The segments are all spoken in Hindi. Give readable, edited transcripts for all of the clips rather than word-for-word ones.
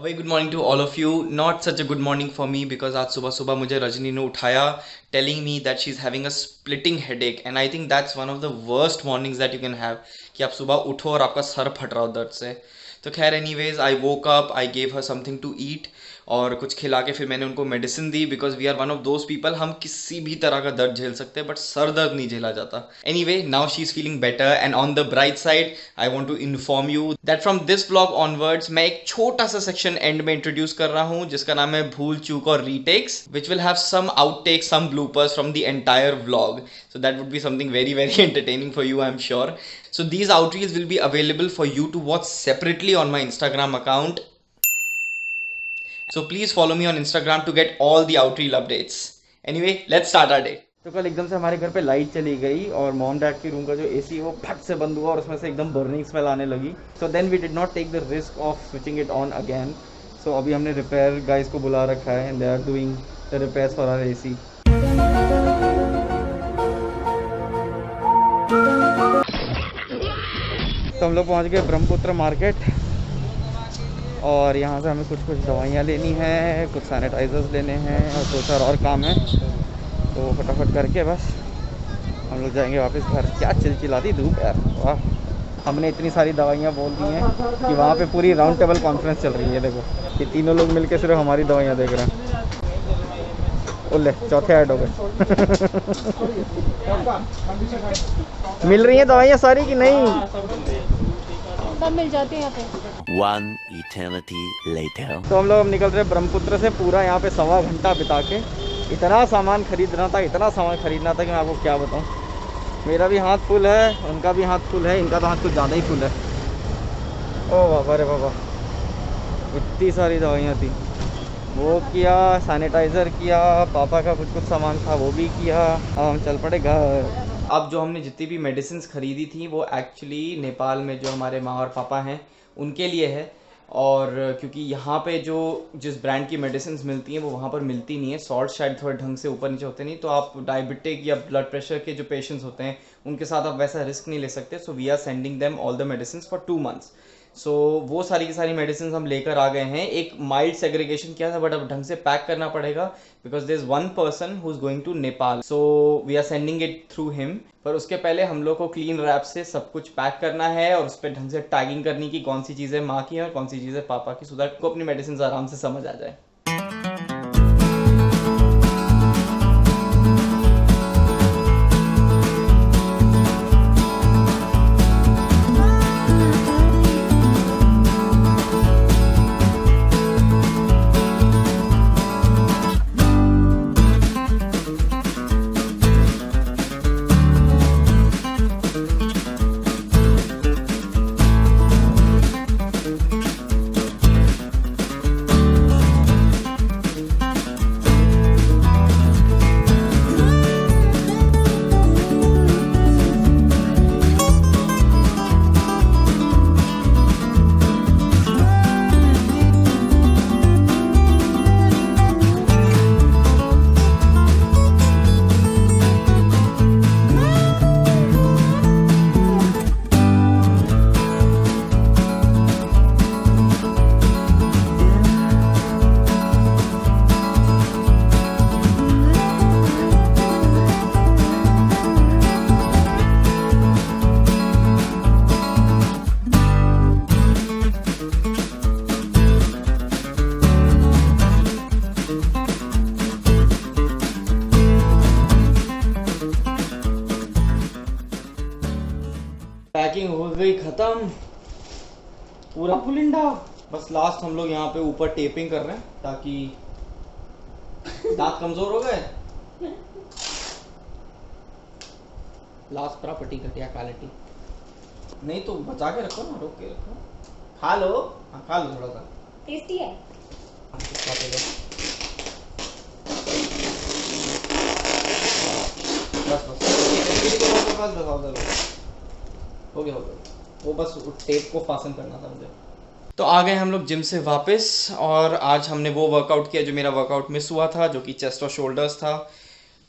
Very good morning to all of you. Not such a good morning for me because आज सुबह सुबह मुझे रजनी ने उठाया telling me that she is having a splitting headache and I think that's one of the worst mornings that you can have कि आप सुबह उठो और आपका सर फट रहा हो दर्द से. तो खैर anyways I woke up, I gave her something to eat और कुछ खिला के फिर मैंने उनको मेडिसिन दी because we are one of those people, हम किसी भी तरह का दर्द झेल सकते हैं बट सर दर्द नहीं झेला जाता. Anyway now she is feeling better and on the bright side I want to inform you that from this vlog onwards मैं एक छोटा सा सेक्शन एंड में इंट्रोड्यूस कर रहा हूँ जिसका नाम है भूल चूक और retakes, which will have some outtakes, some bloopers from the entire vlog. So that would be something very very entertaining for you, I'm sure. So these outreels will be available for you to watch separately on my Instagram account. So please follow me on Instagram to get all the outreel updates. Anyway, let's start our day. तो कल एकदम से हमारे घर पे लाइट चली गई और मॉम डैड के रूम का जो एसी है वो फट से बंद हुआ और उसमें से एकदम बर्निंग स्मेल आने लगी. So then we did not take the risk of switching it on again. So अभी हमने रिपेयर गाइज को बुला रखा है and they are doing the repairs for our AC. तो हम लोग पहुँच गए ब्रह्मपुत्र मार्केट और यहाँ से हमें कुछ दवाइयाँ लेनी है, कुछ सैनिटाइजर्स लेने हैं और दो चार और काम है. तो फटाफट करके बस हम लोग जाएंगे वापस घर. क्या चिलचिलाती धूप यार, वाह. हमने इतनी सारी दवाइयाँ बोल दी हैं कि वहाँ पे पूरी राउंड टेबल कॉन्फ्रेंस चल रही है. देखो ये तीनों लोग मिलके सिर्फ हमारी दवाइयाँ देख रहे हैं. ओले चौथे ऐड हो गए. मिल रही हैं दवाइयाँ सारी कि नहीं? सब मिल जाते हैं यहाँ पे. One eternity later. तो हम लोग अब निकल रहे हैं ब्रह्मपुत्र से. पूरा यहाँ पे 1.25 घंटा बिता के इतना सामान खरीदना था, इतना सामान खरीदना था कि मैं आपको क्या बताऊँ. मेरा भी हाथ फुल है, उनका भी हाथ फुल है, इनका तो हाथ कुछ ज़्यादा ही फुल है. ओ बाबा रे बाबा, इतनी सारी दवाइयाँ थी. वो किया, सैनिटाइज़र किया, पापा का कुछ सामान था वो भी किया. अब हम चल पड़े घर. अब जो हमने जितनी भी मेडिसिन खरीदी थी वो एक्चुअली नेपाल में जो हमारे माँ और पापा हैं उनके लिए है. और क्योंकि यहाँ पे जो जिस ब्रांड की मेडिसिन मिलती हैं वो वहाँ पर मिलती नहीं है. सॉल्ट शायद थोड़े ढंग से ऊपर नीचे होते नहीं, तो आप डायबिटिक या ब्लड प्रेशर के जो पेशेंट्स होते हैं उनके साथ आप वैसा रिस्क नहीं ले सकते. So we are sending them all the medicine for 2 months. So वो सारी की सारी मेडिसिन हम लेकर आ गए हैं. एक माइल्ड सेग्रीगेशन किया था बट अब ढंग से पैक करना पड़ेगा because there is one person who is going to Nepal. So we are sending it through him. पर उसके पहले हम लोग को क्लीन रैप से सब कुछ पैक करना है और उस पर ढंग से टैगिंग करनी की कौन सी चीज़ें माँ की हैं और कौन सी चीज़ें पापा की, सो दैट को अपनी मेडिसिन आराम से समझ आ जाए. पैकिंग हो गई खत्म, पूरा पुलिंडा. बस लास्ट हम लोग यहाँ पे ऊपर टेपिंग कर रहे हैं ताकि दांत कमजोर हो गए. लास्ट प्रॉपर्टी घटिया क्वालिटी नहीं तो बचा के रखो ना, रोक के रखो. खा लो, हाँ खा लो, थोड़ा सा टेस्टी है. बस हो गया वो बस टेप को फासन करना था मुझे. तो आ गए हम लोग जिम से वापस और आज हमने वो वर्कआउट किया जो मेरा वर्कआउट मिस हुआ था, जो कि चेस्ट और शोल्डर्स था.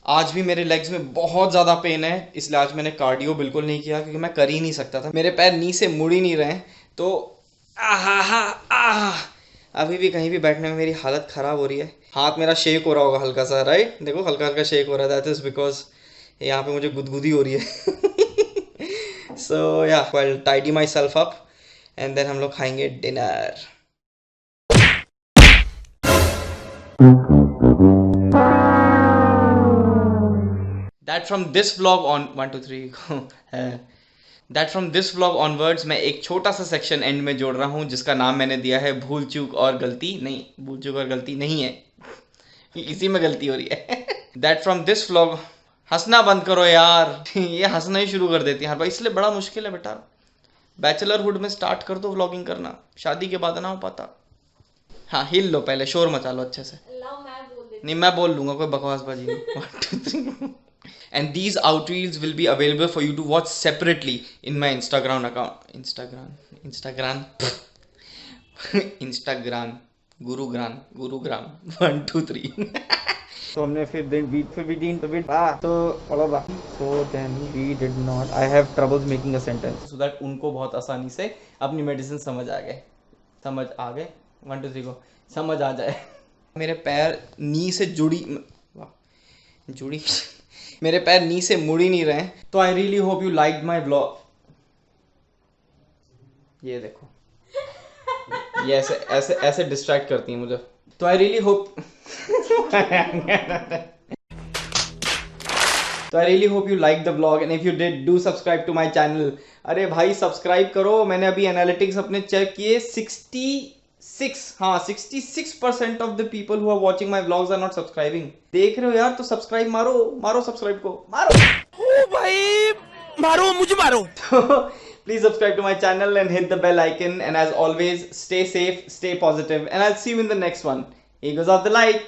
आज भी मेरे लेग्स में बहुत ज़्यादा पेन है, इसलिए आज मैंने कार्डियो बिल्कुल नहीं किया क्योंकि मैं कर ही नहीं सकता था. मेरे पैर नी से मुड़ ही नहीं रहे. तो अभी भी कहीं भी बैठने में मेरी हालत ख़राब हो रही है। हाथ मेरा शेक हो रहा होगा हल्का सा, राइट? देखो हल्का हल्का शेक हो रहा है, दैट इज़ बिकॉज यहाँ पे मुझे गुदगुदी हो रही है। So yeah well tidy myself up and then हम लोग खाएंगे dinner. That from this vlog on 1 2 3 That from this vlog onwards मैं एक छोटा सा सेक्शन एंड में जोड़ रहा हूँ जिसका नाम मैंने दिया है भूल चूक और गलती। नहीं, भूल चूक और गलती नहीं है, इसी में गलती हो रही है। That from this vlog, हंसना बंद करो यार। ये हंसना ही शुरू कर देती है भाई, इसलिए बड़ा मुश्किल है बेटा। बैचलरहुड में स्टार्ट कर दो व्लॉगिंग करना, शादी के बाद ना हो पाता। हाँ हिल लो, पहले शोर मचा लो अच्छे से। नहीं मैं बोल लूंगा, कोई बकवासबाजी नहीं। 1 2 3 And these outreels will be available for you to watch separately in my Instagram account. Instagram. Gurugram. 1 2 3 तो हमने फिर so then we did not. I have troubles making a sentence so that उनको बहुत आसानी से अपनी मेडिसिन समझ आ गए 1 2 3 को समझ आ जाए। मेरे पैर नी से जुड़ी मेरे पैर नी से मुड़ ही नहीं रहे हैं। तो I really hope you like my blog. ये देखो, ये ऐसे डिस्ट्रैक्ट करती है मुझे। तो I really hope you like the blog and if you did do subscribe to my channel. अरे भाई सब्सक्राइब करो। मैंने अभी एनालिटिक्स अपने चेक किए, 66% of the people who are watching my vlogs are not subscribing. देख रहे हो यार, तो सब्सक्राइब मारो सब्सक्राइब को मारो। ओ भाई मारो, मुझे मारो। Please subscribe to my channel and hit the bell icon and as always stay safe, stay positive and I will see you in the next one. Here goes off the light.